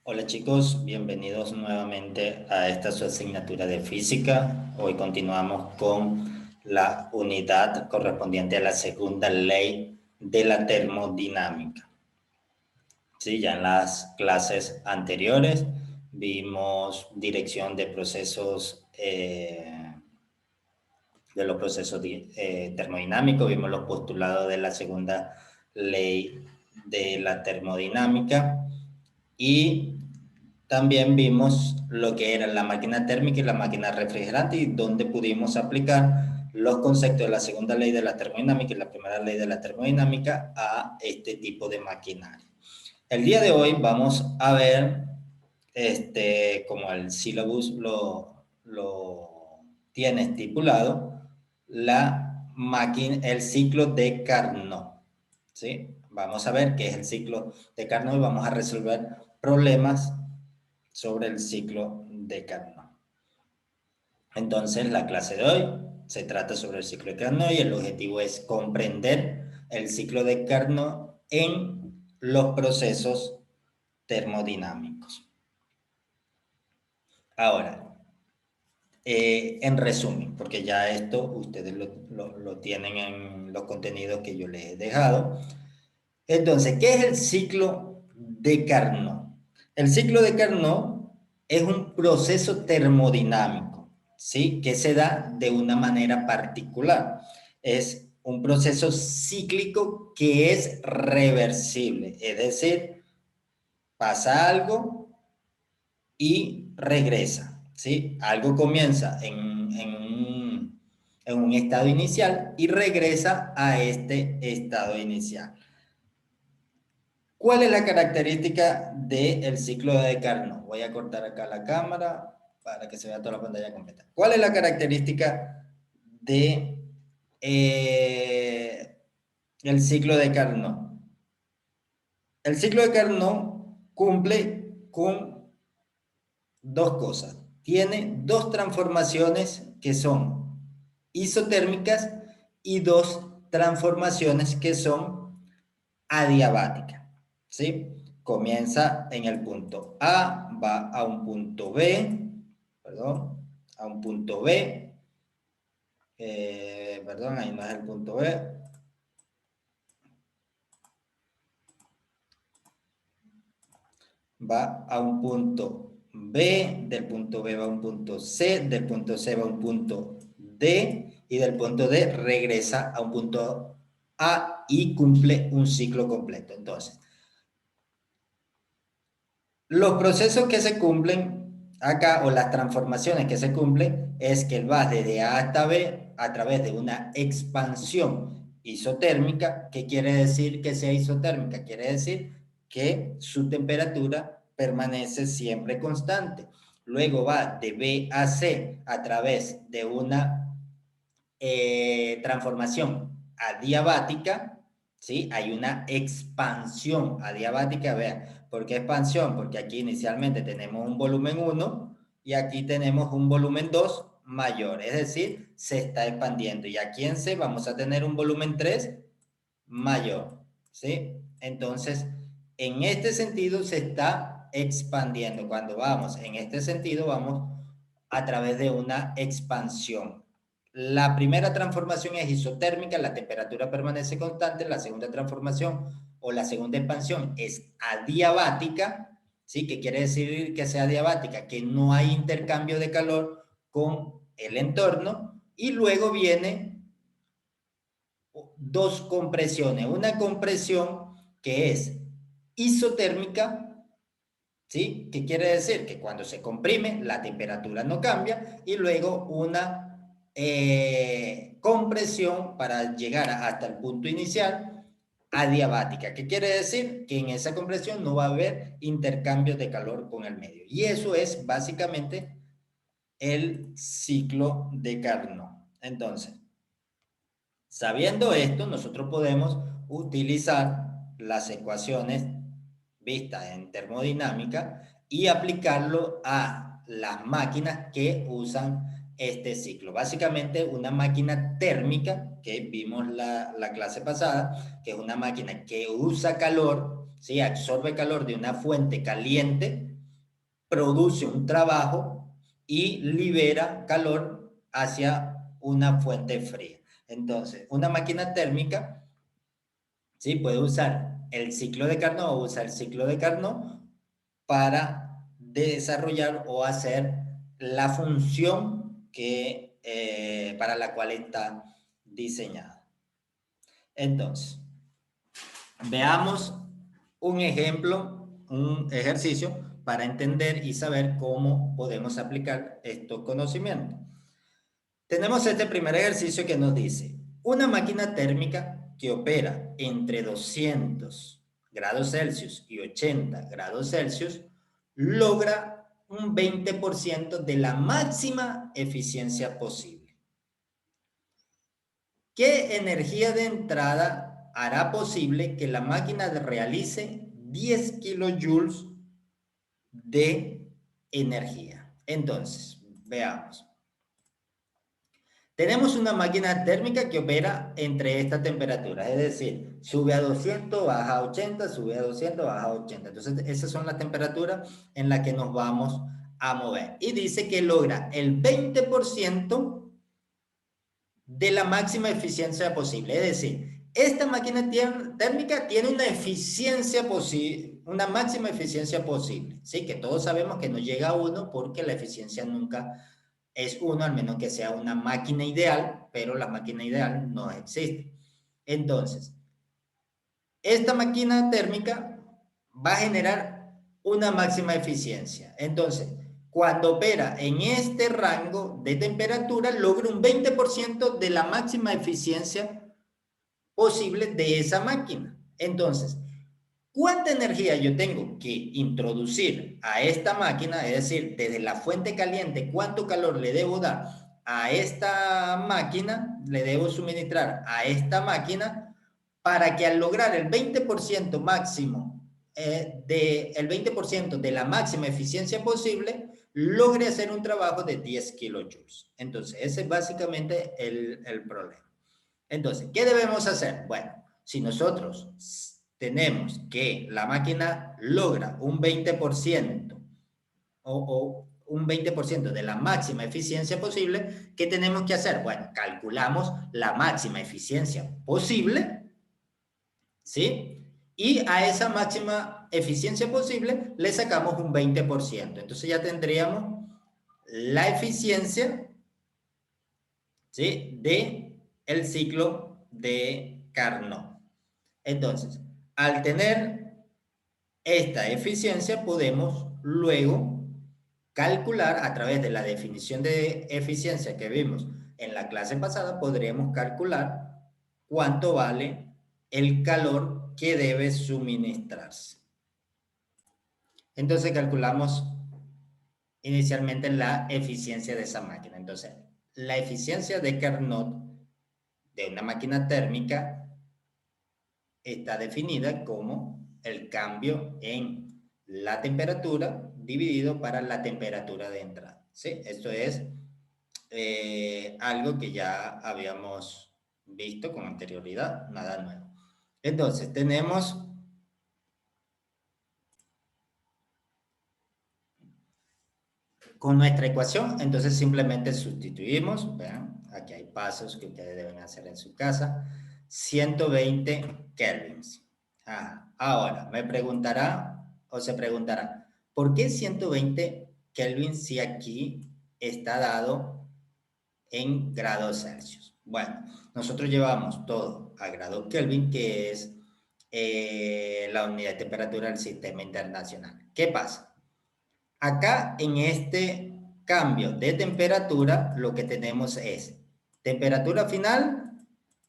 Hola chicos, bienvenidos nuevamente a esta su asignatura de física. Hoy continuamos con la unidad correspondiente a la segunda ley de la termodinámica. Sí, ya en las clases anteriores vimos dirección de procesos, de los procesos termodinámicos, vimos los postulados de la segunda ley de la termodinámica y también vimos lo que era la máquina térmica y la máquina refrigerante y donde pudimos aplicar los conceptos de la segunda ley de la termodinámica y la primera ley de la termodinámica a este tipo de maquinaria. El día de hoy vamos a ver, como el syllabus lo tiene estipulado, el ciclo de Carnot. ¿Sí? Vamos a ver qué es el ciclo de Carnot y vamos a resolver problemas sobre el ciclo de Carnot. Entonces, la clase de hoy se trata sobre el ciclo de Carnot y el objetivo es comprender el ciclo de Carnot en los procesos termodinámicos. Ahora, en resumen, porque ya esto ustedes lo tienen en los contenidos que yo les he dejado. Entonces, ¿qué es el ciclo de Carnot? El ciclo de Carnot es un proceso termodinámico, ¿sí? Que se da de una manera particular. Es un proceso cíclico que es reversible, es decir, pasa algo y regresa, ¿sí? Algo comienza en un estado inicial y regresa a este estado inicial. ¿Cuál es la característica del ciclo de Carnot? Voy a cortar acá la cámara para que se vea toda la pantalla completa. ¿Cuál es la característica de el ciclo de Carnot? El ciclo de Carnot cumple con dos cosas. Tiene dos transformaciones que son isotérmicas y dos transformaciones que son adiabáticas. ¿Sí? Comienza en el punto A, va a un punto B, perdón, a un punto B, perdón, ahí no es el punto B, va a un punto B, del punto B va a un punto C, del punto C va a un punto D y del punto D regresa a un punto A y cumple un ciclo completo. Entonces, los procesos que se cumplen acá o las transformaciones que se cumplen es que va desde A hasta B a través de una expansión isotérmica. ¿Qué quiere decir que sea isotérmica? Quiere decir que su temperatura permanece siempre constante. Luego va de B a C a través de una transformación adiabática, ¿sí? Hay una expansión adiabática, vean, ¿por qué expansión? Porque aquí inicialmente tenemos un volumen 1 y aquí tenemos un volumen 2 mayor, es decir, se está expandiendo. Y aquí en C vamos a tener un volumen 3 mayor, ¿sí? Entonces, en este sentido se está expandiendo. Cuando vamos en este sentido, vamos a través de una expansión. La primera transformación es isotérmica, la temperatura permanece constante. La segunda transformación o la segunda expansión es adiabática, ¿sí? ¿Qué quiere decir que sea adiabática? Que no hay intercambio de calor con el entorno. Y luego viene dos compresiones. Una compresión que es isotérmica, ¿sí? ¿Qué quiere decir? Que cuando se comprime la temperatura no cambia y luego una compresión para llegar hasta el punto inicial adiabática. ¿Qué quiere decir? Que en esa compresión no va a haber intercambio de calor con el medio. Y eso es básicamente el ciclo de Carnot. Entonces, sabiendo esto, nosotros podemos utilizar las ecuaciones vistas en termodinámica y aplicarlo a las máquinas que usan este ciclo. Básicamente una máquina térmica, que vimos la clase pasada, que es una máquina que usa calor, ¿sí? Absorbe calor de una fuente caliente, produce un trabajo y libera calor hacia una fuente fría. Entonces, una máquina térmica, ¿sí? Puede usar el ciclo de Carnot o usar el ciclo de Carnot para desarrollar o hacer la función para la cual está diseñada. Entonces, veamos un ejemplo, un ejercicio para entender y saber cómo podemos aplicar estos conocimientos. Tenemos este primer ejercicio que nos dice, una máquina térmica que opera entre 200 grados Celsius y 80 grados Celsius logra un 20% de la máxima eficiencia posible. ¿Qué energía de entrada hará posible que la máquina realice 10 kilojoules de energía? Entonces, veamos. Tenemos una máquina térmica que opera entre estas temperaturas, es decir, sube a 200, baja a 80, sube a 200, baja a 80. Entonces, esas son las temperaturas en las que nos vamos a mover. Y dice que logra el 20% de la máxima eficiencia posible. Es decir, esta máquina térmica tiene una eficiencia posible, una máxima eficiencia posible. ¿Sí? Que todos sabemos que no llega a 1 porque la eficiencia nunca es 1, al menos que sea una máquina ideal, pero la máquina ideal no existe. Entonces, esta máquina térmica va a generar una máxima eficiencia. Entonces, cuando opera en este rango de temperatura, logra un 20% de la máxima eficiencia posible de esa máquina. Entonces, ¿cuánta energía yo tengo que introducir a esta máquina? Es decir, desde la fuente caliente, ¿cuánto calor le debo dar a esta máquina? Le debo suministrar a esta máquina para que al lograr el 20% máximo, el 20% de la máxima eficiencia posible, logre hacer un trabajo de 10 kilojoules. Entonces, ese es básicamente el problema. Entonces, ¿qué debemos hacer? Bueno, si nosotros tenemos que la máquina logra un 20% o un 20% de la máxima eficiencia posible, ¿qué tenemos que hacer? Bueno, calculamos la máxima eficiencia posible, ¿sí? Y a esa máxima eficiencia posible le sacamos un 20%. Entonces ya tendríamos la eficiencia, ¿sí? De el ciclo de Carnot. Entonces, al tener esta eficiencia, podemos luego calcular a través de la definición de eficiencia que vimos en la clase pasada, podríamos calcular cuánto vale el calor que debe suministrarse. Entonces calculamos inicialmente la eficiencia de esa máquina. Entonces, la eficiencia de Carnot de una máquina térmica está definida como el cambio en la temperatura dividido para la temperatura de entrada. ¿Sí? Esto es algo que ya habíamos visto con anterioridad, nada nuevo. Entonces, tenemos con nuestra ecuación, entonces simplemente sustituimos, vean, aquí hay pasos que ustedes deben hacer en su casa, 120 kelvins. Ahora, me preguntará o se preguntará, ¿por qué 120 kelvins si aquí está dado en grados Celsius? Bueno, nosotros llevamos todo a grado Kelvin, que es la unidad de temperatura del sistema internacional. ¿Qué pasa? Acá en este cambio de temperatura, lo que tenemos es temperatura final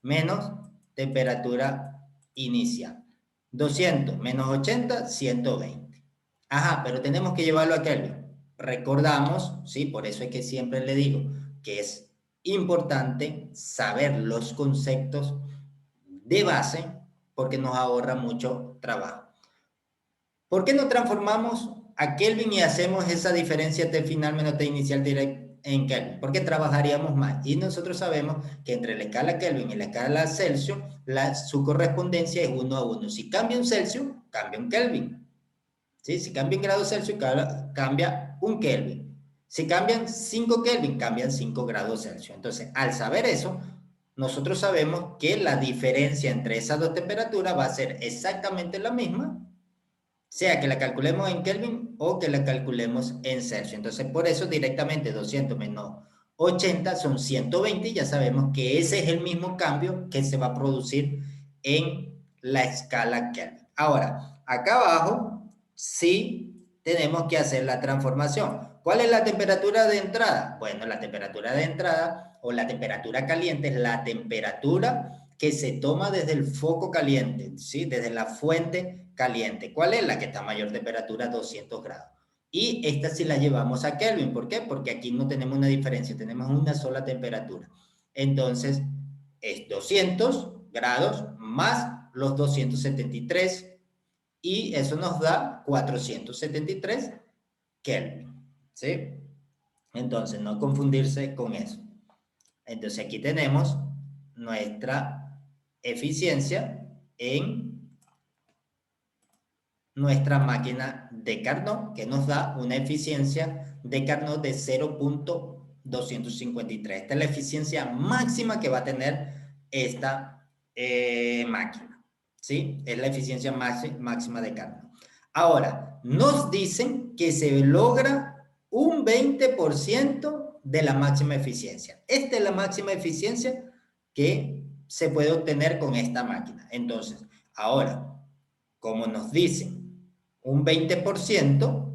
menos temperatura inicial. 200 menos 80, 120. Ajá, pero tenemos que llevarlo a Kelvin. Recordamos, sí, por eso es que siempre le digo que es importante saber los conceptos de base porque nos ahorra mucho trabajo. ¿Por qué no transformamos a Kelvin y hacemos esa diferencia T final menos T inicial directo en Kelvin? Porque trabajaríamos más. Y nosotros sabemos que entre la escala Kelvin y la escala Celsius, su correspondencia es 1 a 1. Si cambia un Celsius, cambia un Kelvin. ¿sí? Si cambia en grados Celsius, cambia un Kelvin. Si cambian 5 Kelvin, cambian 5 grados Celsius. Entonces, al saber eso, nosotros sabemos que la diferencia entre esas dos temperaturas va a ser exactamente la misma, sea que la calculemos en Kelvin o que la calculemos en Celsius. Entonces, por eso directamente 200 menos 80 son 120 y ya sabemos que ese es el mismo cambio que se va a producir en la escala Kelvin. Ahora, acá abajo sí tenemos que hacer la transformación. ¿Cuál es la temperatura de entrada? Bueno, la temperatura de entrada o la temperatura caliente es la temperatura que se toma desde el foco caliente, ¿sí? Desde la fuente caliente. ¿Cuál es? La que está a mayor temperatura, 200 grados. Y esta sí la llevamos a Kelvin. ¿Por qué? Porque aquí no tenemos una diferencia, tenemos una sola temperatura. Entonces, es 200 grados más los 273 y eso nos da 473 Kelvin. ¿Sí? Entonces, no confundirse con eso. Entonces, aquí tenemos nuestra eficiencia en nuestra máquina de Carnot, que nos da una eficiencia de Carnot de 0.253. Esta es la eficiencia máxima que va a tener esta máquina, ¿sí? Es la eficiencia máxima de Carnot. Ahora, nos dicen que se logra un 20% de la máxima eficiencia. Esta es la máxima eficiencia que se puede obtener con esta máquina. Entonces, ahora, como nos dicen un 20%,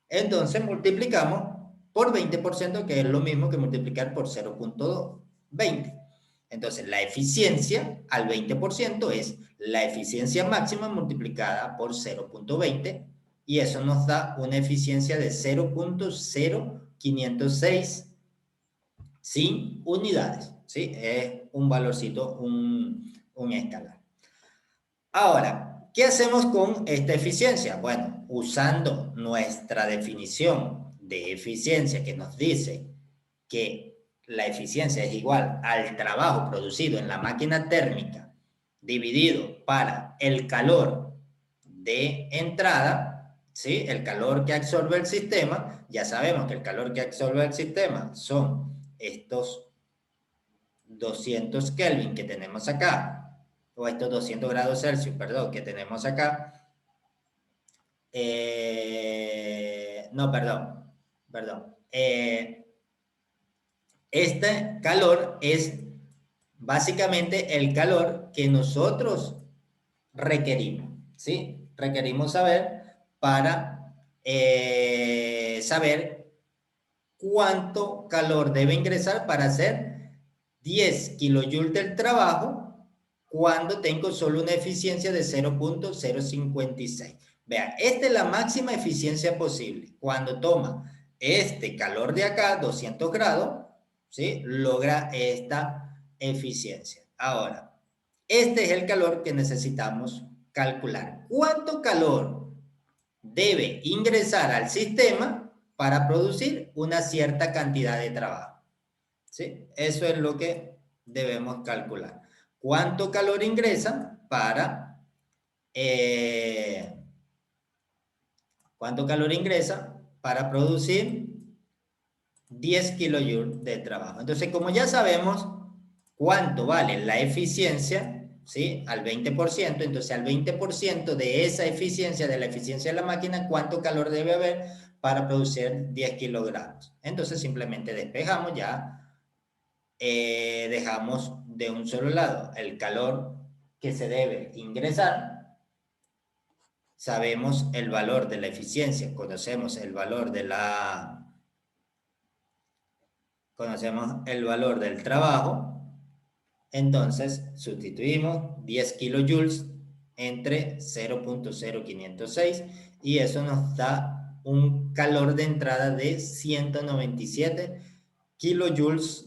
entonces multiplicamos por 20%, que es lo mismo que multiplicar por 0.20. Entonces, la eficiencia al 20% es la eficiencia máxima multiplicada por 0.20 y eso nos da una eficiencia de 0.0506 sin unidades, ¿sí? Es un valorcito, un escalar. Ahora, ¿qué hacemos con esta eficiencia? Bueno, usando nuestra definición de eficiencia que nos dice que la eficiencia es igual al trabajo producido en la máquina térmica dividido para el calor de entrada, ¿sí? El calor que absorbe el sistema, ya sabemos que el calor que absorbe el sistema son estos 200 Kelvin que tenemos acá, o estos 200 grados Celsius, perdón, que tenemos acá. No, perdón. Este calor es básicamente el calor que nosotros requerimos, ¿sí? Requerimos saber para saber cuánto calor debe ingresar para hacer 10 kilojoules del trabajo cuando tengo solo una eficiencia de 0.056. Vean, esta es la máxima eficiencia posible. Cuando toma este calor de acá, 200 grados, ¿sí? Logra esta eficiencia. Ahora, este es el calor que necesitamos calcular. ¿Cuánto calor debe ingresar al sistema para producir una cierta cantidad de trabajo? ¿Sí? Eso es lo que debemos calcular. ¿Cuánto calor ingresa para producir 10 kilojoules de trabajo? Entonces, como ya sabemos cuánto vale la eficiencia, ¿sí? Al 20%, entonces al 20% de esa eficiencia, de la eficiencia de la máquina, ¿cuánto calor debe haber para producir 10 kilogramos? Entonces simplemente despejamos ya. Dejamos de un solo lado el calor que se debe ingresar, sabemos el valor de la eficiencia, conocemos el valor del trabajo, entonces sustituimos 10 kilojoules entre 0.0506 y eso nos da un calor de entrada de 197 kilojoules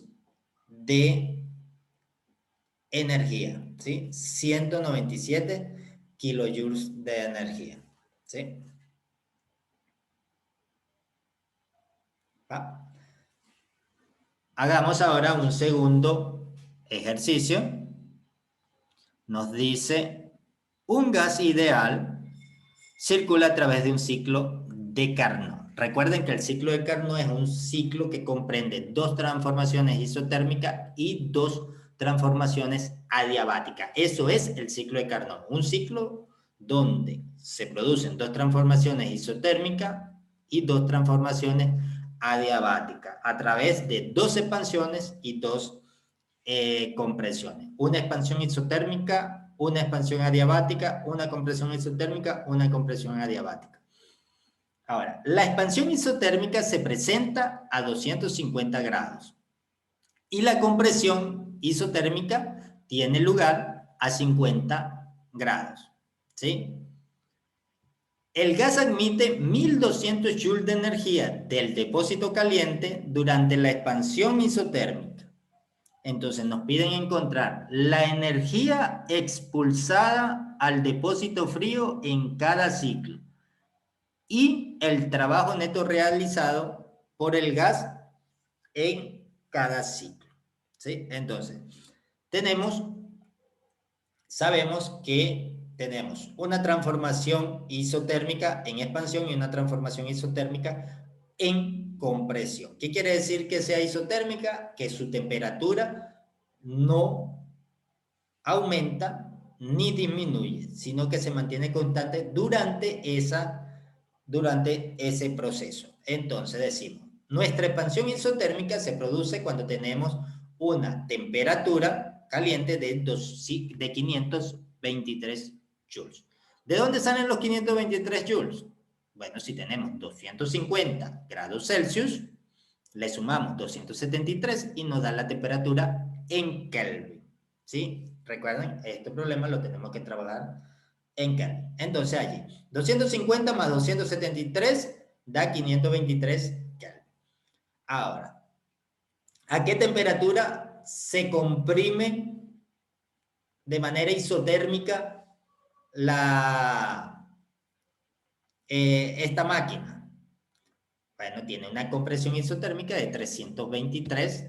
de energía, ¿sí? 197 kilojoules de energía, ¿sí? ¿Va? Hagamos ahora un segundo ejercicio. Nos dice, un gas ideal circula a través de un ciclo de Carnot. Recuerden que el ciclo de Carnot es un ciclo que comprende dos transformaciones isotérmicas y dos transformaciones adiabáticas. Eso es el ciclo de Carnot, un ciclo donde se producen dos transformaciones isotérmicas y dos transformaciones adiabáticas a través de dos expansiones y dos compresiones. Una expansión isotérmica, una expansión adiabática, una compresión isotérmica, una compresión adiabática. Ahora, la expansión isotérmica se presenta a 250 grados y la compresión isotérmica tiene lugar a 50 grados. ¿Sí? El gas admite 1200 joules de energía del depósito caliente durante la expansión isotérmica. Entonces nos piden encontrar la energía expulsada al depósito frío en cada ciclo y el trabajo neto realizado por el gas en cada ciclo. ¿Sí? Entonces, sabemos que tenemos una transformación isotérmica en expansión y una transformación isotérmica en compresión. ¿Qué quiere decir que sea isotérmica? Que su temperatura no aumenta ni disminuye, sino que se mantiene constante durante ese proceso. Entonces decimos, nuestra expansión isotérmica se produce cuando tenemos una temperatura caliente de 523 joules. ¿De dónde salen los 523 joules? Bueno, si tenemos 250 grados Celsius, le sumamos 273 y nos da la temperatura en Kelvin. ¿Sí? Recuerden, este problema lo tenemos que trabajar en Kelvin. Entonces allí, 250 más 273 da 523 Kelvin. Ahora, ¿a qué temperatura se comprime de manera isotérmica esta máquina? Bueno, tiene una compresión isotérmica de 323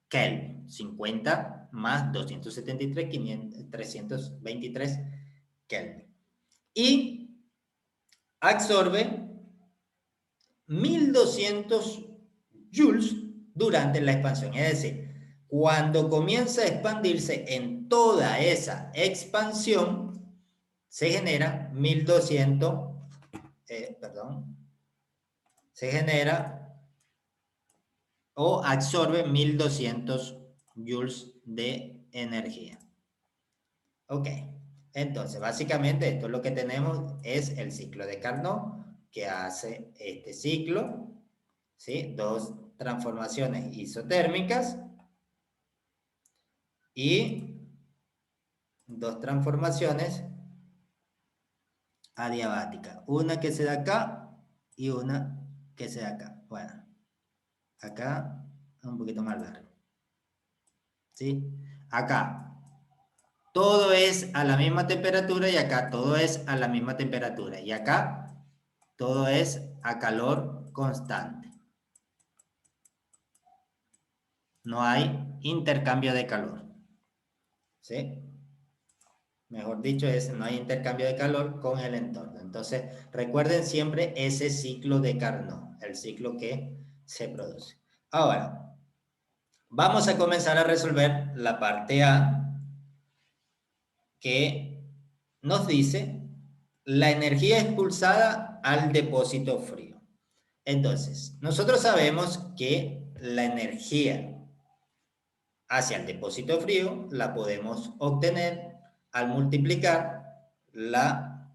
Kelvin. 50 más 273, 323 Kelvin. Y absorbe 1200 joules durante la expansión. Es decir, cuando comienza a expandirse en toda esa expansión, se genera 1200, se genera o absorbe 1200 joules de energía. Ok, entonces básicamente esto es lo que tenemos, es el ciclo de Carnot, que hace este ciclo, ¿sí? Dos transformaciones isotérmicas y dos transformaciones adiabáticas. Una que se da acá y una que se da acá. Bueno, acá un poquito más largo. ¿Sí? Acá todo es a la misma temperatura y acá todo es a la misma temperatura. Y acá todo es a calor constante. No hay intercambio de calor. ¿Sí? Mejor dicho, no hay intercambio de calor con el entorno. Entonces, recuerden siempre ese ciclo de Carnot, el ciclo que se produce. Ahora, vamos a comenzar a resolver la parte A, que nos dice la energía expulsada al depósito frío. Entonces, nosotros sabemos que la energía hacia el depósito frío la podemos obtener al multiplicar la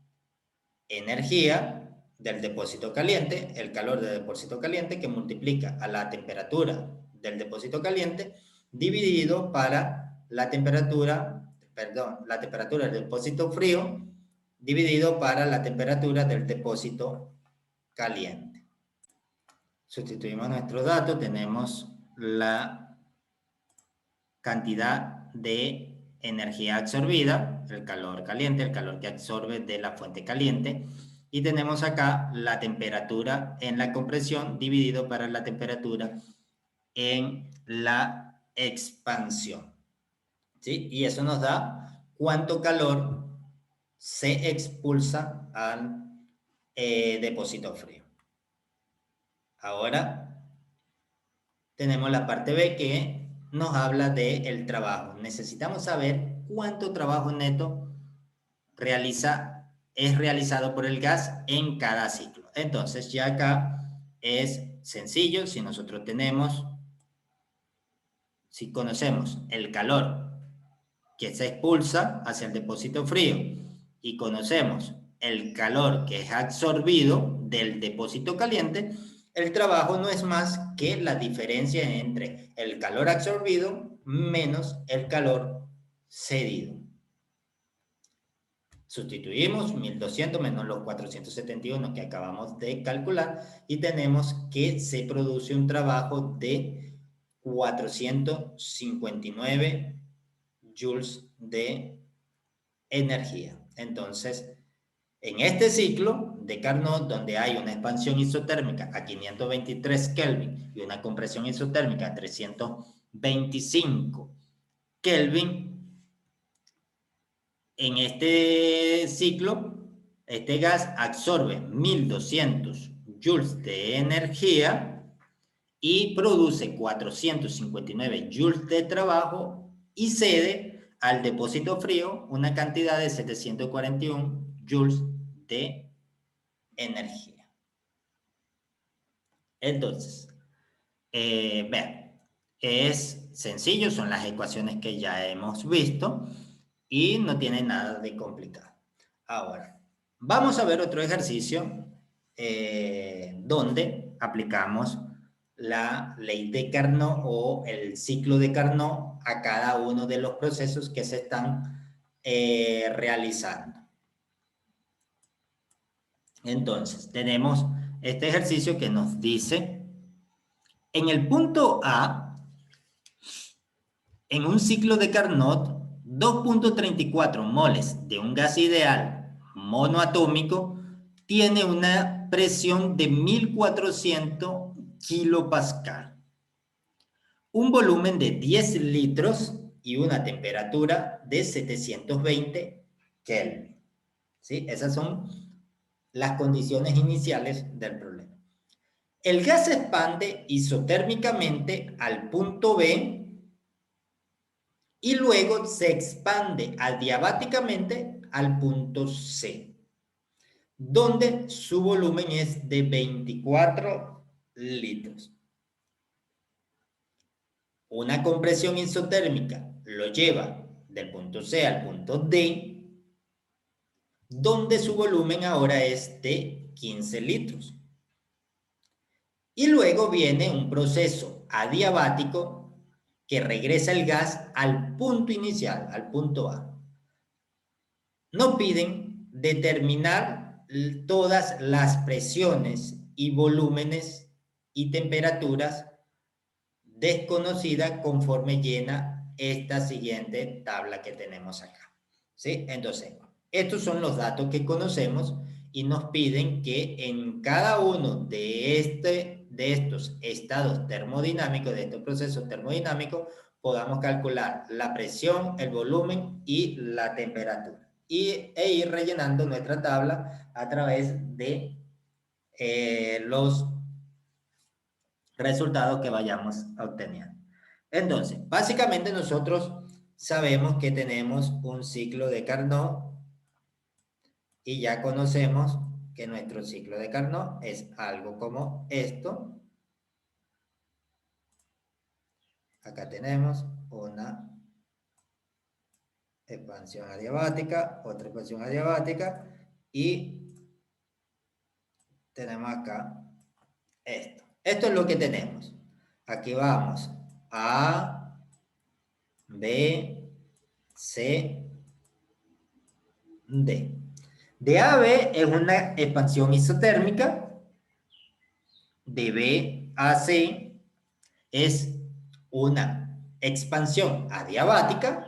energía del depósito caliente, el calor del depósito caliente, que multiplica a la temperatura del depósito caliente, dividido para la temperatura del depósito frío, dividido para la temperatura del depósito caliente. Sustituimos nuestros datos, tenemos la cantidad de energía absorbida, el calor caliente, el calor que absorbe de la fuente caliente, y tenemos acá la temperatura en la compresión dividido para la temperatura en la expansión. ¿Sí? Y eso nos da cuánto calor se expulsa al depósito frío. Ahora tenemos la parte B que nos habla del trabajo. Necesitamos saber cuánto trabajo neto es realizado por el gas en cada ciclo. Entonces ya acá es sencillo. Si conocemos el calor que se expulsa hacia el depósito frío y conocemos el calor que es absorbido del depósito caliente, el trabajo no es más que la diferencia entre el calor absorbido menos el calor cedido. Sustituimos 1200 menos los 471 que acabamos de calcular y tenemos que se produce un trabajo de 459 joules de energía. Entonces, en este ciclo de Carnot, donde hay una expansión isotérmica a 523 Kelvin y una compresión isotérmica a 325 Kelvin, en este ciclo, este gas absorbe 1200 joules de energía y produce 459 joules de trabajo y cede al depósito frío una cantidad de 741 joules de energía. Entonces, vean, es sencillo, son las ecuaciones que ya hemos visto y no tiene nada de complicado. Ahora, vamos a ver otro ejercicio donde aplicamos la ley de Carnot o el ciclo de Carnot a cada uno de los procesos que se están realizando. Entonces, tenemos este ejercicio que nos dice, en el punto A, en un ciclo de Carnot, 2.34 moles de un gas ideal monoatómico tiene una presión de 1400 kilopascal, un volumen de 10 litros y una temperatura de 720 Kelvin. ¿Sí? Esas son las condiciones iniciales del problema. El gas se expande isotérmicamente al punto B y luego se expande adiabáticamente al punto C, donde su volumen es de 24 litros. Una compresión isotérmica lo lleva del punto C al punto D, donde su volumen ahora es de 15 litros. Y luego viene un proceso adiabático que regresa el gas al punto inicial, al punto A. Nos piden determinar todas las presiones y volúmenes y temperaturas desconocidas conforme llena esta siguiente tabla que tenemos acá. ¿Sí? Entonces, estos son los datos que conocemos y nos piden que en cada uno de estos estados termodinámicos, de estos procesos termodinámicos, podamos calcular la presión, el volumen y la temperatura. E ir rellenando nuestra tabla a través de los resultados que vayamos obteniendo. Entonces, básicamente nosotros sabemos que tenemos un ciclo de Carnot y ya conocemos que nuestro ciclo de Carnot es algo como esto. Acá tenemos una expansión adiabática, otra expansión adiabática y tenemos acá esto. Esto es lo que tenemos. Aquí vamos A, B, C, D. De A a B es una expansión isotérmica. De B a C es una expansión adiabática.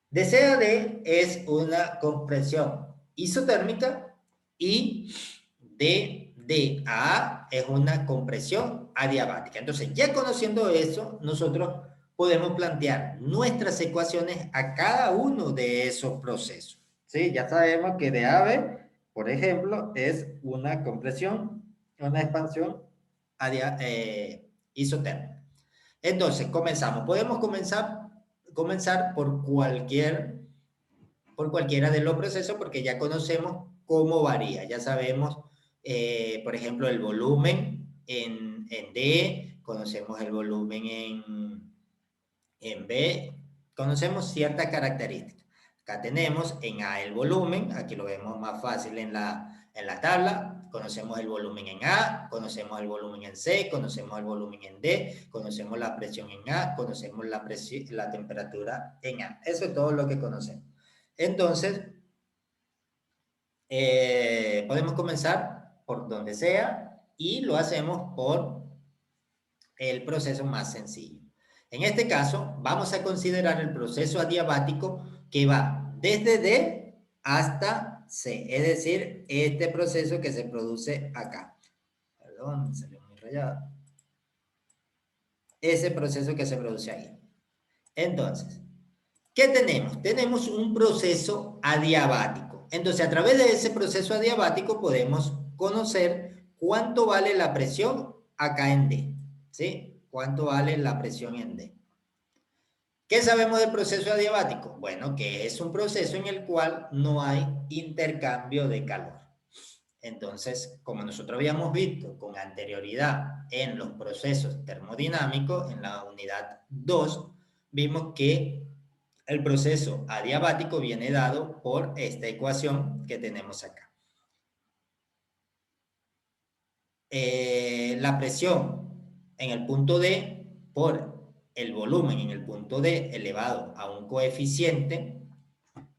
De C a D es una compresión isotérmica y de D a A es una compresión adiabática. Entonces, ya conociendo eso, nosotros podemos plantear nuestras ecuaciones a cada uno de esos procesos. ¿Sí? Ya sabemos que de A a B por ejemplo, es una compresión, una expansión isotérmica. Entonces, comenzamos. Podemos comenzar por cualquiera de los procesos porque ya conocemos cómo varía. Ya sabemos, por ejemplo, el volumen en D, conocemos el volumen en B, conocemos ciertas características. Acá tenemos en A el volumen, aquí lo vemos más fácil en la tabla, conocemos el volumen en A, conocemos el volumen en C, conocemos el volumen en D, conocemos la presión en A, conocemos la temperatura en A. Eso es todo lo que conocemos. Entonces, podemos comenzar por donde sea y lo hacemos por el proceso más sencillo. En este caso, vamos a considerar el proceso adiabático que va desde D hasta C, es decir, este proceso que se produce acá. Perdón, me salió muy rayado. Ese proceso que se produce ahí. Entonces, ¿qué tenemos? Tenemos un proceso adiabático. Entonces, a través de ese proceso adiabático podemos conocer cuánto vale la presión acá en D, ¿sí? ¿Cuánto vale la presión en D? ¿Qué sabemos del proceso adiabático? Bueno, que es un proceso en el cual no hay intercambio de calor. Entonces, como nosotros habíamos visto con anterioridad en los procesos termodinámicos, en la unidad 2, vimos que el proceso adiabático viene dado por esta ecuación que tenemos acá. La presión en el punto D por el volumen en el punto D elevado a un coeficiente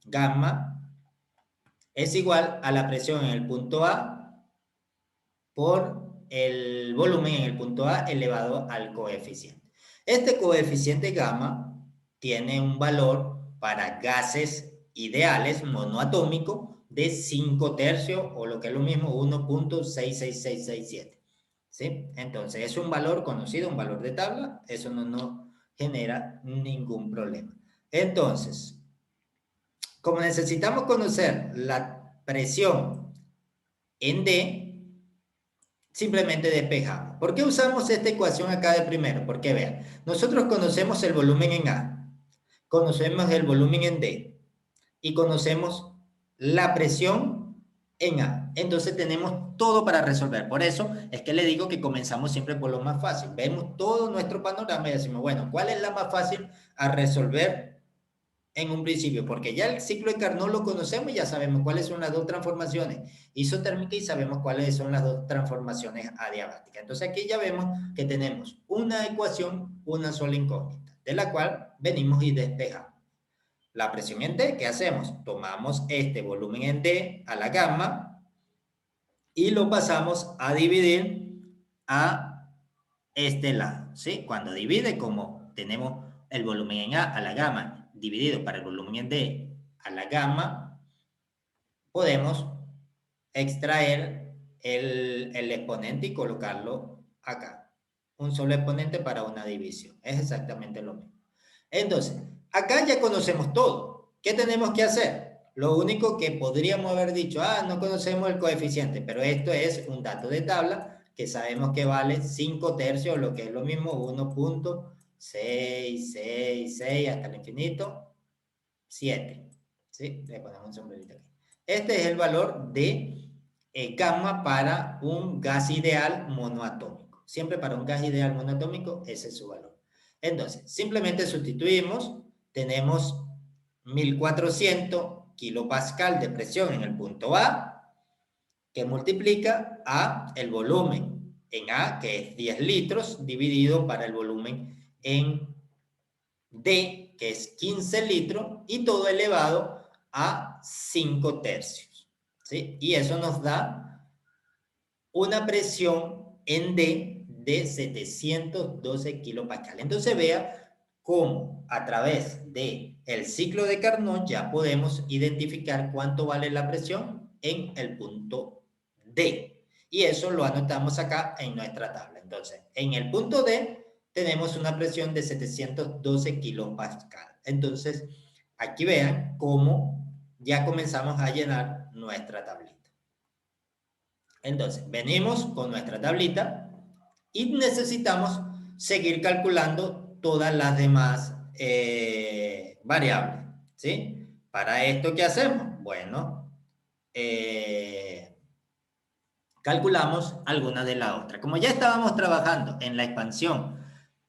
gamma es igual a la presión en el punto A por el volumen en el punto A elevado al coeficiente. Este coeficiente gamma tiene un valor para gases ideales monoatómico de 5 tercios o lo que es lo mismo 1.66667. ¿Sí? Entonces es un valor conocido, un valor de tabla, eso no nos genera ningún problema. Entonces, como necesitamos conocer la presión en D, simplemente despejamos. ¿Por qué usamos esta ecuación acá de primero? Porque vean, nosotros conocemos el volumen en A, conocemos el volumen en D y conocemos la presión en A. Entonces tenemos todo para resolver. Por eso es que le digo que comenzamos siempre por lo más fácil. Vemos todo nuestro panorama y decimos, bueno, ¿cuál es la más fácil a resolver en un principio? Porque ya el ciclo de Carnot lo conocemos y ya sabemos cuáles son las dos transformaciones isotérmicas y sabemos cuáles son las dos transformaciones adiabáticas. Entonces aquí ya vemos que tenemos una ecuación, una sola incógnita, de la cual venimos y despejamos. La presión en D, ¿qué hacemos? Tomamos este volumen en D a la gamma y lo pasamos a dividir a este lado, ¿sí? Cuando divide, como tenemos el volumen en A a la gamma dividido para el volumen en D a la gamma, podemos extraer el exponente y colocarlo acá. Un solo exponente para una división. Es exactamente lo mismo. Entonces, acá ya conocemos todo. ¿Qué tenemos que hacer? Lo único que podríamos haber dicho, no conocemos el coeficiente, pero esto es un dato de tabla que sabemos que vale 5 tercios, lo que es lo mismo 1.666 hasta el infinito, 7. ¿Sí? Le ponemos un sombrerito aquí. Este es el valor de gamma para un gas ideal monoatómico. Siempre para un gas ideal monoatómico, ese es su valor. Entonces, simplemente sustituimos, tenemos 1400 kilopascal de presión en el punto A, que multiplica a el volumen en A, que es 10 litros, dividido para el volumen en D, que es 15 litros, y todo elevado a 5 tercios. ¿Sí? Y eso nos da una presión en D de 712 kilopascal. Entonces vea cómo a través del ciclo de Carnot ya podemos identificar cuánto vale la presión en el punto D. Y eso lo anotamos acá en nuestra tabla. Entonces, en el punto D tenemos una presión de 712 kilopascal. Entonces, aquí vean cómo ya comenzamos a llenar nuestra tablita. Entonces, venimos con nuestra tablita y necesitamos seguir calculando todas las demás variables, ¿sí? Para esto, ¿qué hacemos? Bueno, calculamos alguna de la otra. Como ya estábamos trabajando en la expansión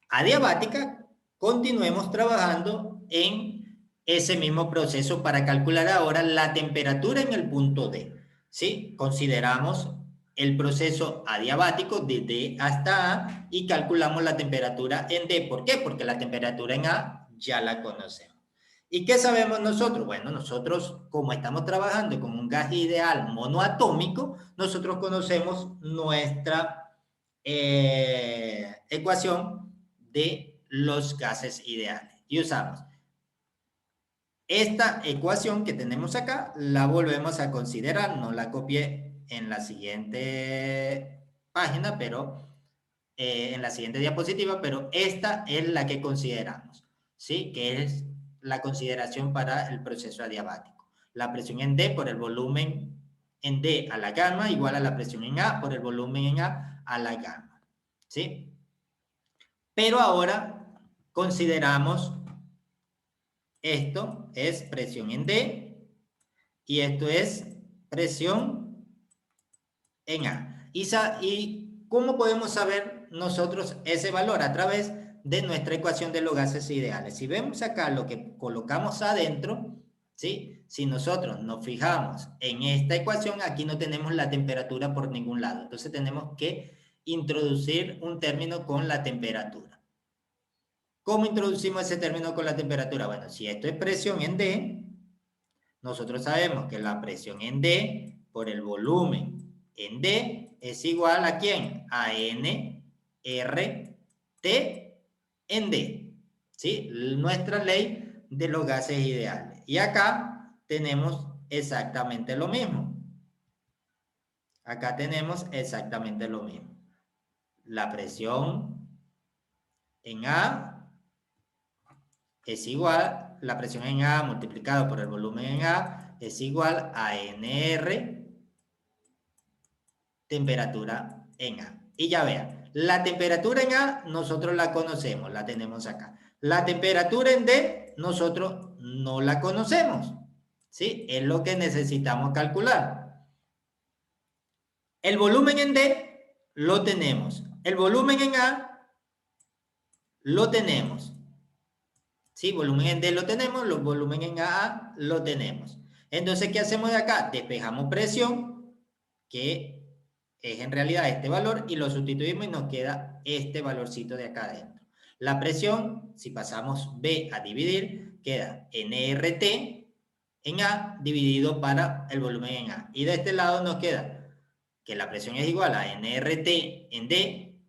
adiabática, continuemos trabajando en ese mismo proceso para calcular ahora la temperatura en el punto D. ¿Sí? Consideramos el proceso adiabático de D hasta A y calculamos la temperatura en D. ¿Por qué? Porque la temperatura en A ya la conocemos. ¿Y qué sabemos nosotros? Bueno, nosotros, como estamos trabajando con un gas ideal monoatómico, nosotros conocemos nuestra ecuación de los gases ideales. Y usamos esta ecuación que tenemos acá, la volvemos a considerar. No la copié en la siguiente página, pero en la siguiente diapositiva, pero esta es la que consideramos, ¿sí? Que es la consideración para el proceso adiabático. La presión en D por el volumen en D a la gamma igual a la presión en A por el volumen en A la gamma, ¿sí? Pero ahora consideramos esto es presión en D y esto es presión en A. ¿Y cómo podemos saber nosotros ese valor? A través de nuestra ecuación de los gases ideales. Si vemos acá lo que colocamos adentro, ¿sí? Si nosotros nos fijamos en esta ecuación, aquí no tenemos la temperatura por ningún lado. Entonces tenemos que introducir un término con la temperatura. ¿Cómo introducimos ese término con la temperatura? Bueno, si esto es presión en D, nosotros sabemos que la presión en D por el volumen en D es igual a ¿quién? A N, R, T en D. ¿Sí? Nuestra ley de los gases ideales. Y acá tenemos exactamente lo mismo. Acá tenemos exactamente lo mismo. La presión en A es igual, la presión en A multiplicado por el volumen en A es igual a NR temperatura en A. Y ya vean, la temperatura en A nosotros la conocemos, la tenemos acá. La temperatura en D nosotros no la conocemos, ¿sí? Es lo que necesitamos calcular. El volumen en D lo tenemos. El volumen en A lo tenemos. ¿Sí? Volumen en D lo tenemos, los volumen en A lo tenemos. Entonces, ¿qué hacemos de acá? Despejamos presión, que es en realidad este valor, y lo sustituimos y nos queda este valorcito de acá adentro. La presión, si pasamos B a dividir, queda nRT en A dividido para el volumen en A. Y de este lado nos queda que la presión es igual a nRT en D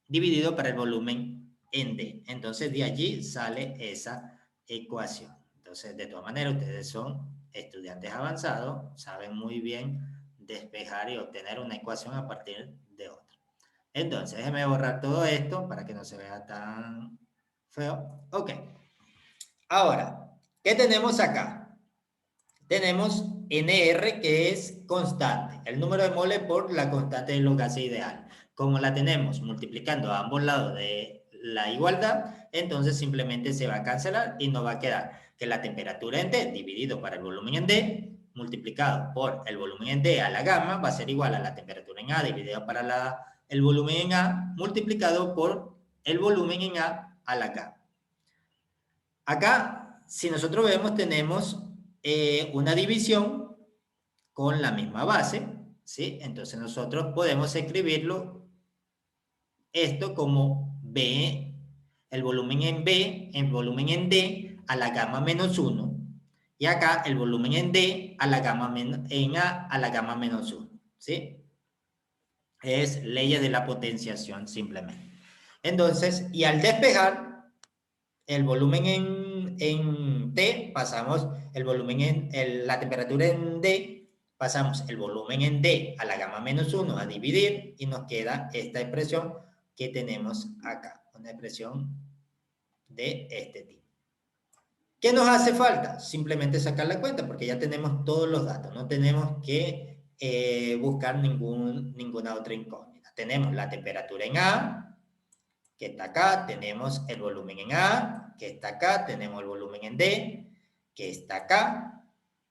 dividido para el volumen en D. Entonces de allí sale esa ecuación. Entonces, de todas maneras, ustedes son estudiantes avanzados, saben muy bien despejar y obtener una ecuación a partir de otra. Entonces, déjenme borrar todo esto para que no se vea tan feo. Ok. Ahora, ¿qué tenemos acá? Tenemos NR, que es constante, el número de moles por la constante de los gases ideales. Como la tenemos multiplicando a ambos lados de la igualdad, entonces simplemente se va a cancelar y nos va a quedar que la temperatura en D dividido para el volumen en D multiplicado por el volumen en D a la gamma va a ser igual a la temperatura en A dividido para el volumen en A multiplicado por el volumen en A la gamma. Acá, si nosotros vemos, tenemos una división con la misma base, ¿sí? Entonces nosotros podemos escribirlo esto como B, el volumen en B, el volumen en D a la gamma menos 1. Y acá el volumen en D a la gamma en A a la gamma menos 1, ¿sí? Es leyes de la potenciación simplemente. Entonces, y al despejar el volumen en T, pasamos el volumen la temperatura en D, pasamos el volumen en D a la gamma menos 1 a dividir y nos queda esta expresión que tenemos acá, una expresión de este tipo. ¿Qué nos hace falta? Simplemente sacar la cuenta porque ya tenemos todos los datos, no tenemos que buscar ninguna otra incógnita. Tenemos la temperatura en A, que está acá, tenemos el volumen en A, que está acá, tenemos el volumen en D, que está acá,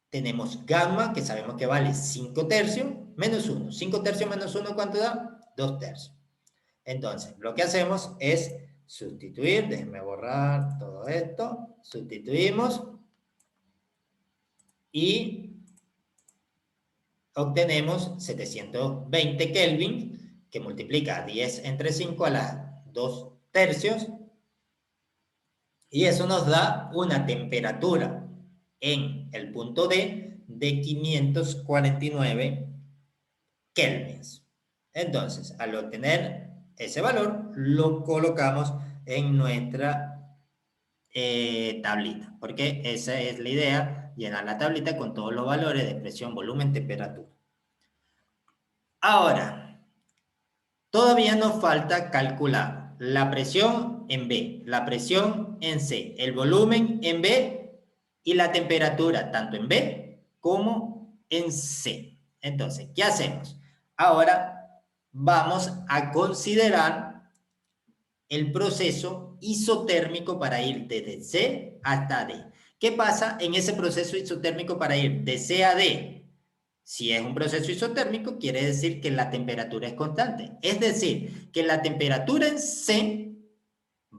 tenemos gamma, que sabemos que vale 5 tercios, menos 1. 5 tercios menos 1, ¿cuánto da? 2 tercios. Entonces, lo que hacemos es sustituir, déjenme borrar todo esto, sustituimos y obtenemos 720 Kelvin, que multiplica 10 entre 5 a las 2 tercios, y eso nos da una temperatura en el punto D de 549 kelvins. Entonces, al obtener ese valor, lo colocamos en nuestra tablita, porque esa es la idea, llenar la tablita con todos los valores de presión, volumen, temperatura. Ahora, todavía nos falta calcular la presión en B, la presión en C, el volumen en B y la temperatura tanto en B como en C. Entonces, ¿qué hacemos? Ahora vamos a considerar el proceso isotérmico para ir desde C hasta D. ¿Qué pasa en ese proceso isotérmico para ir de C a D? Si es un proceso isotérmico, quiere decir que la temperatura es constante. Es decir, que la temperatura en C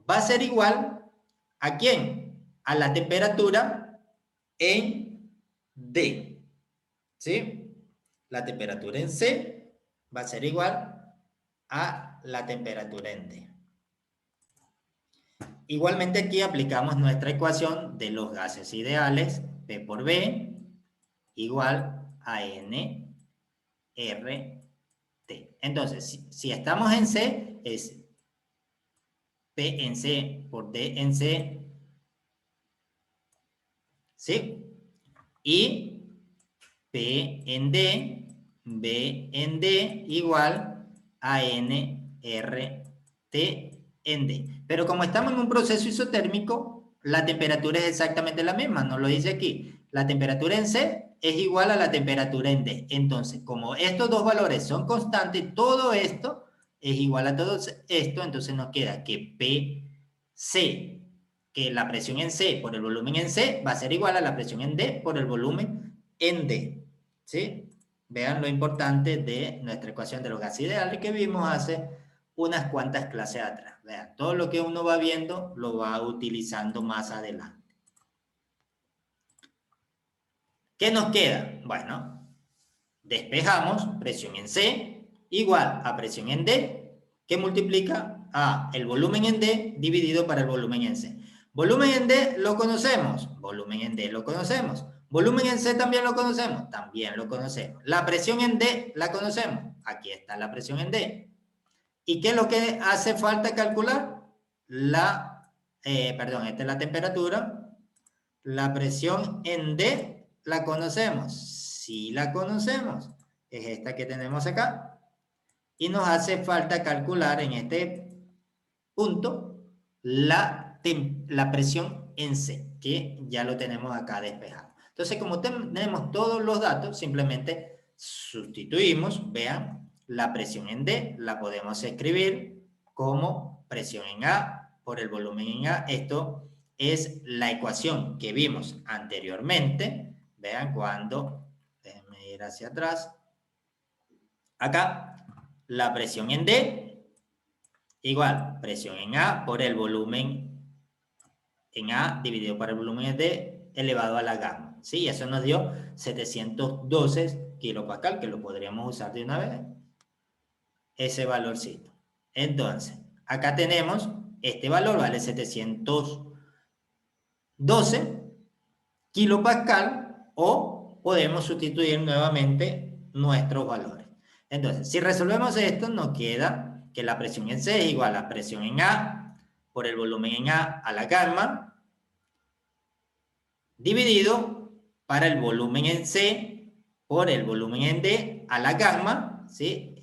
va a ser igual ¿a quién? A la temperatura en D. ¿Sí? La temperatura en C va a ser igual a la temperatura en D. Igualmente aquí aplicamos nuestra ecuación de los gases ideales, P por B igual a N R T. Entonces, si estamos en C, es P en C por D en C, ¿sí? Y P en D, B en D igual a N R T en D. Pero como estamos en un proceso isotérmico, la temperatura es exactamente la misma, nos lo dice aquí. La temperatura en C es igual a la temperatura en D. Entonces, como estos dos valores son constantes, todo esto es igual a todo esto, entonces nos queda que PC, que la presión en C por el volumen en C va a ser igual a la presión en D por el volumen en D. ¿Sí? Vean lo importante de nuestra ecuación de los gases ideales que vimos hace unas cuantas clases atrás. Vean, todo lo que uno va viendo lo va utilizando más adelante. ¿Qué nos queda? Bueno, despejamos presión en C igual a presión en D, que multiplica a el volumen en D dividido para el volumen en C. Volumen en D lo conocemos, volumen en D lo conocemos. Volumen en C también lo conocemos, también lo conocemos. La presión en D la conocemos, aquí está la presión en D. ¿Y qué es lo que hace falta calcular? Esta es la temperatura. La presión en D la conocemos, sí la conocemos, es esta que tenemos acá. Y nos hace falta calcular en este punto la presión en C, que ya lo tenemos acá despejado. Entonces, como tenemos todos los datos, simplemente sustituimos, vean, la presión en D la podemos escribir como presión en A por el volumen en A. Esto es la ecuación que vimos anteriormente. Vean cuando, déjenme ir hacia atrás. Acá, la presión en D igual presión en A por el volumen en A dividido por el volumen en D elevado a la gamma. ¿Sí? Eso nos dio 712 kilopascal, que lo podríamos usar de una vez. Ese valorcito. Entonces, acá tenemos este valor, vale 712 kilopascal, o podemos sustituir nuevamente nuestros valores. Entonces, si resolvemos esto, nos queda que la presión en C es igual a presión en A por el volumen en A a la gamma, dividido para el volumen en C por el volumen en D a la gamma, ¿sí?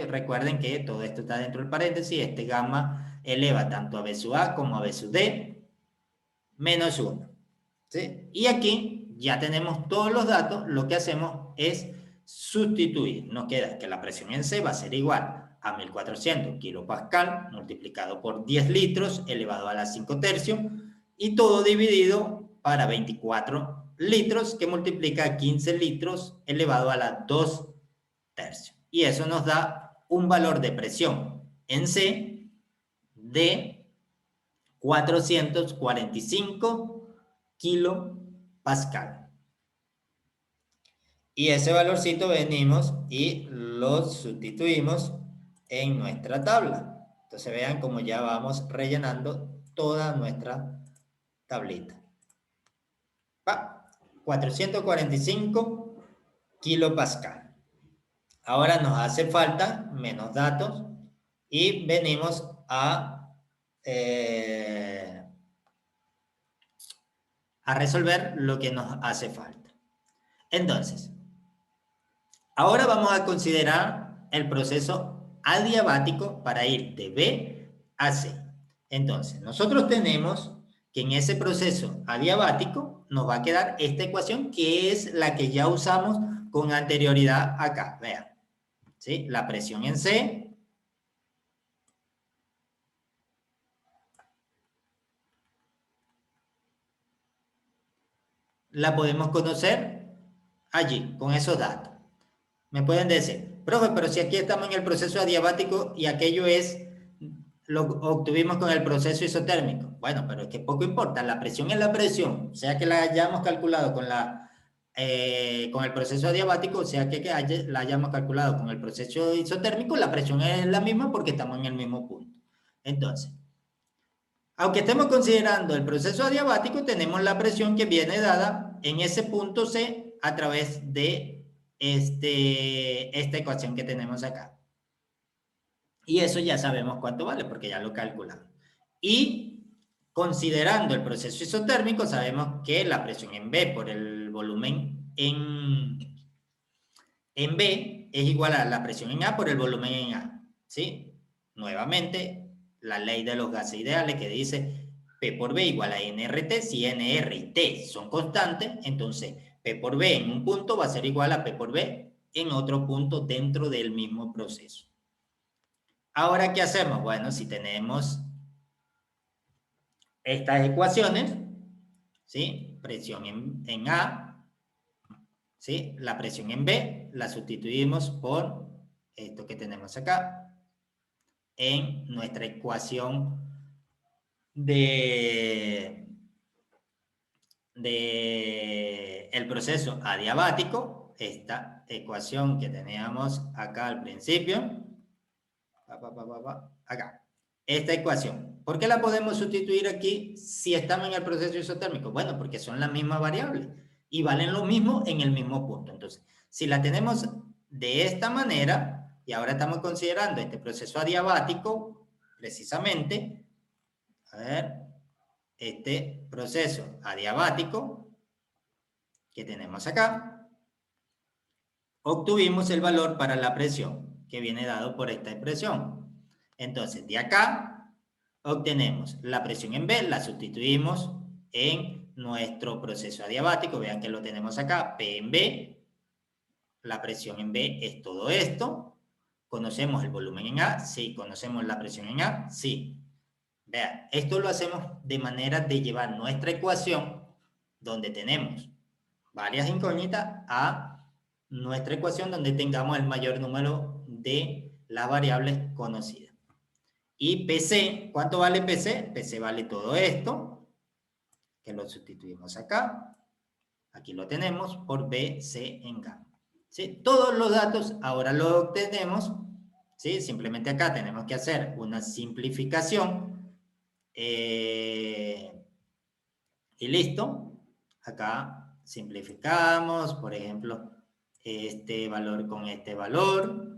Recuerden que todo esto está dentro del paréntesis, este gamma eleva tanto a B sub A como a B sub D, menos 1. ¿Sí? Y aquí ya tenemos todos los datos, lo que hacemos es sustituir. Nos queda que la presión en C va a ser igual a 1400 kilopascal multiplicado por 10 litros elevado a la 5 tercios y todo dividido para 24 litros que multiplica 15 litros elevado a la 2 tercios. Y eso nos da un valor de presión en C de 445 kilopascal. Y ese valorcito venimos y lo sustituimos en nuestra tabla. Entonces vean cómo ya vamos rellenando toda nuestra tablita. 445 kilopascal. Ahora nos hace falta menos datos y venimos a resolver lo que nos hace falta. Entonces, ahora vamos a considerar el proceso adiabático para ir de B a C. Entonces, nosotros tenemos que en ese proceso adiabático nos va a quedar esta ecuación que es la que ya usamos con anterioridad acá. Vean, ¿sí? La presión en C la podemos conocer allí, con esos datos. Me pueden decir, profe, pero si aquí estamos en el proceso adiabático y aquello lo obtuvimos con el proceso isotérmico. Bueno, pero es que poco importa, la presión es la presión, sea que la hayamos calculado con el proceso adiabático, o sea que la hayamos calculado con el proceso isotérmico, la presión es la misma porque estamos en el mismo punto. Entonces, aunque estemos considerando el proceso adiabático, tenemos la presión que viene dada en ese punto C a través de esta ecuación que tenemos acá. Y eso ya sabemos cuánto vale porque ya lo calculamos. Y considerando el proceso isotérmico, sabemos que la presión en B por el volumen en B es igual a la presión en A por el volumen en A. ¿Sí? Nuevamente, la ley de los gases ideales que dice P por B igual a NRT. Si NR y T son constantes, entonces P por B en un punto va a ser igual a P por B en otro punto dentro del mismo proceso. Ahora, ¿qué hacemos? Bueno, si tenemos estas ecuaciones, ¿sí? Presión en A, ¿sí? La presión en B la sustituimos por esto que tenemos acá en nuestra ecuación de el proceso adiabático, esta ecuación que teníamos acá al principio, acá, esta ecuación. ¿Por qué la podemos sustituir aquí si estamos en el proceso isotérmico? Bueno, porque son las mismas variables y valen lo mismo en el mismo punto. Entonces, si la tenemos de esta manera, y ahora estamos considerando este proceso adiabático, precisamente, a ver, este proceso adiabático que tenemos acá, obtuvimos el valor para la presión que viene dado por esta expresión. Entonces, de acá obtenemos la presión en B, la sustituimos en nuestro proceso adiabático. Vean que lo tenemos acá, P en B. La presión en B es todo esto. ¿Conocemos el volumen en A? Sí. ¿Conocemos la presión en A? Sí. Vean, esto lo hacemos de manera de llevar nuestra ecuación, donde tenemos varias incógnitas, a nuestra ecuación donde tengamos el mayor número de las variables conocidas. Y PC, ¿cuánto vale PC? PC vale todo esto, que lo sustituimos acá. Aquí lo tenemos por BC en gamma. ¿Sí? Todos los datos ahora los obtenemos. ¿Sí? Simplemente acá tenemos que hacer una simplificación. Y listo. Acá simplificamos, por ejemplo, este valor con este valor.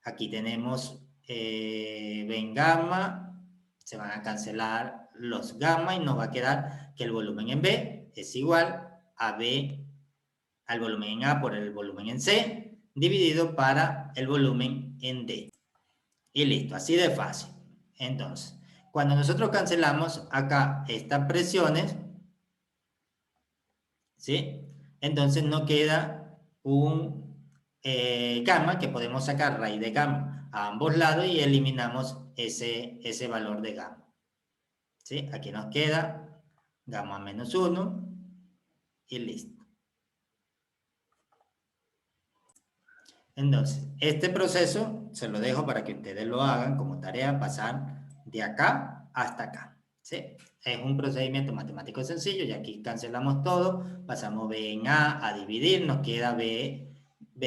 Aquí tenemos B en gamma, se van a cancelar los gamma y nos va a quedar que el volumen en B es igual a B al volumen en A por el volumen en C dividido para el volumen en D. Y listo, así de fácil. Entonces, cuando nosotros cancelamos acá estas presiones, ¿sí? Entonces nos queda un gamma, que podemos sacar raíz de gamma a ambos lados y eliminamos ese valor de gamma. ¿Sí? Aquí nos queda gamma menos 1 y listo. Entonces, este proceso se lo dejo para que ustedes lo hagan como tarea, pasar de acá hasta acá. ¿Sí? Es un procedimiento matemático sencillo y aquí cancelamos todo, pasamos B en A dividir, nos queda B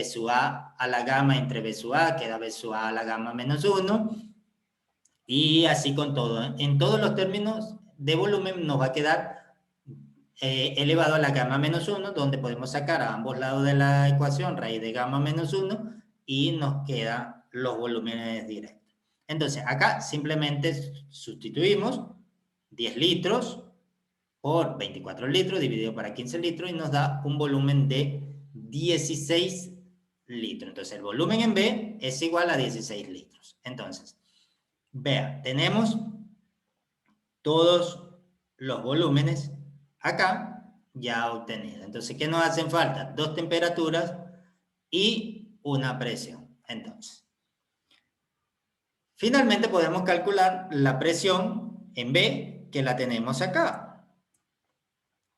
sub A a la gamma entre B sub A, queda B sub A a la gamma menos 1 y así con todo. En todos los términos de volumen nos va a quedar elevado a la gamma menos 1, donde podemos sacar a ambos lados de la ecuación raíz de gamma menos 1 y nos quedan los volúmenes directos. Entonces, acá simplemente sustituimos 10 litros por 24 litros dividido para 15 litros y nos da un volumen de 16 litros. Entonces, el volumen en B es igual a 16 litros. Entonces, vean, tenemos todos los volúmenes acá ya obtenidos. Entonces, ¿qué nos hacen falta? 2 temperaturas y una presión. Entonces, finalmente podemos calcular la presión en B, que la tenemos acá.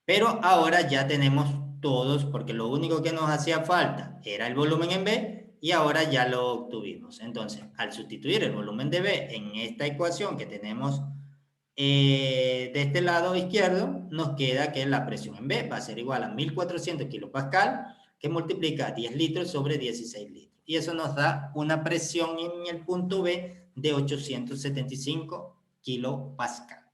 Pero ahora ya tenemos todos, porque lo único que nos hacía falta era el volumen en B, y ahora ya lo obtuvimos. Entonces, al sustituir el volumen de B en esta ecuación que tenemos de este lado izquierdo, nos queda que la presión en B va a ser igual a 1400 kilopascal, que multiplica 10 litros sobre 16 litros. Y eso nos da una presión en el punto B de 875 kilopascal.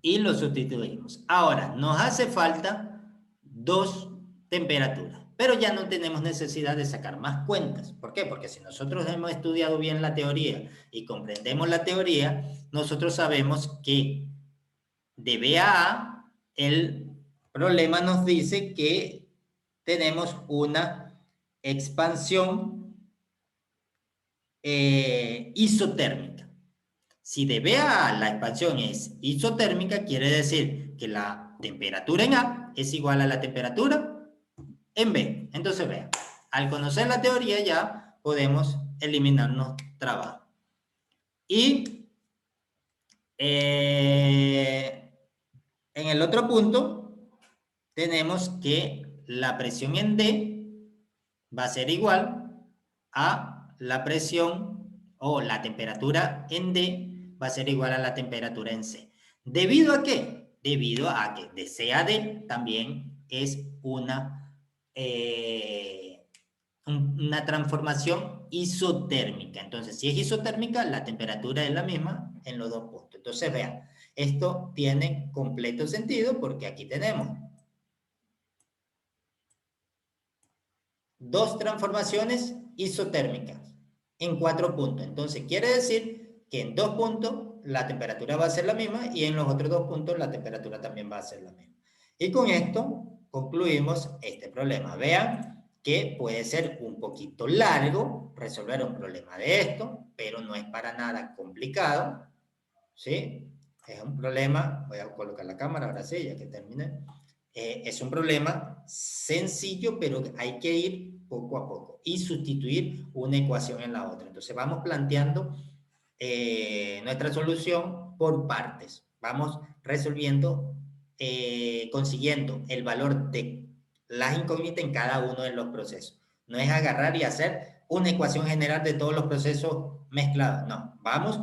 Y lo sustituimos. Ahora, nos hace falta 2 temperaturas, pero ya no tenemos necesidad de sacar más cuentas. ¿Por qué? Porque si nosotros hemos estudiado bien la teoría y comprendemos la teoría, nosotros sabemos que de B a A, el problema nos dice que tenemos una expansión isotérmica. Si de B a A la expansión es isotérmica, quiere decir que la temperatura en A es igual a la temperatura en B. Entonces, vean, al conocer la teoría ya podemos eliminarnos trabajo. Y en el otro punto tenemos que la presión en D va a ser igual a la presión o la temperatura en D va a ser igual a la temperatura en C. ¿Debido a qué? Debido a que de C a D también es una transformación isotérmica. Entonces, si es isotérmica, la temperatura es la misma en los dos puntos. Entonces, vean, esto tiene completo sentido porque aquí tenemos 2 transformaciones isotérmicas en 4 puntos. Entonces, quiere decir que en 2 puntos la temperatura va a ser la misma y en los otros 2 puntos la temperatura también va a ser la misma. Y con esto concluimos este problema. Vean que puede ser un poquito largo resolver un problema de esto, pero no es para nada complicado, ¿sí? Es un problema, voy a colocar la cámara ahora sí, ya que terminé. Es un problema sencillo, pero hay que ir poco a poco y sustituir una ecuación en la otra. Entonces vamos planteando nuestra solución por partes. Vamos resolviendo, consiguiendo el valor de las incógnitas en cada uno de los procesos. No es agarrar y hacer una ecuación general de todos los procesos mezclados. No, vamos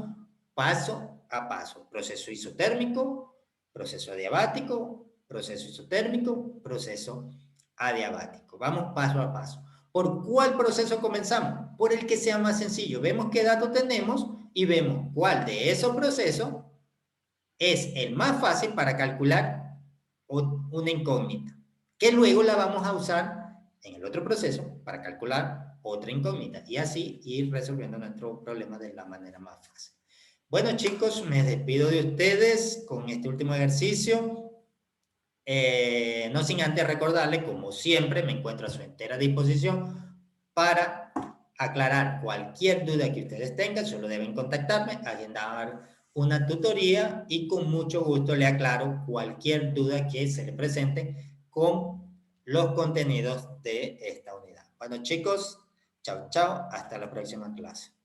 paso a paso. Proceso isotérmico, proceso adiabático, proceso isotérmico, proceso adiabático. Vamos paso a paso. ¿Por cuál proceso comenzamos? Por el que sea más sencillo. Vemos qué datos tenemos y vemos cuál de esos procesos es el más fácil para calcular una incógnita, que luego la vamos a usar en el otro proceso para calcular otra incógnita y así ir resolviendo nuestro problema de la manera más fácil. Bueno, chicos, me despido de ustedes con este último ejercicio. No sin antes recordarles, como siempre, me encuentro a su entera disposición para aclarar cualquier duda que ustedes tengan. Solo deben contactarme, agendar una tutoría y con mucho gusto le aclaro cualquier duda que se le presente con los contenidos de esta unidad. Bueno, chicos, chao, chao, hasta la próxima clase.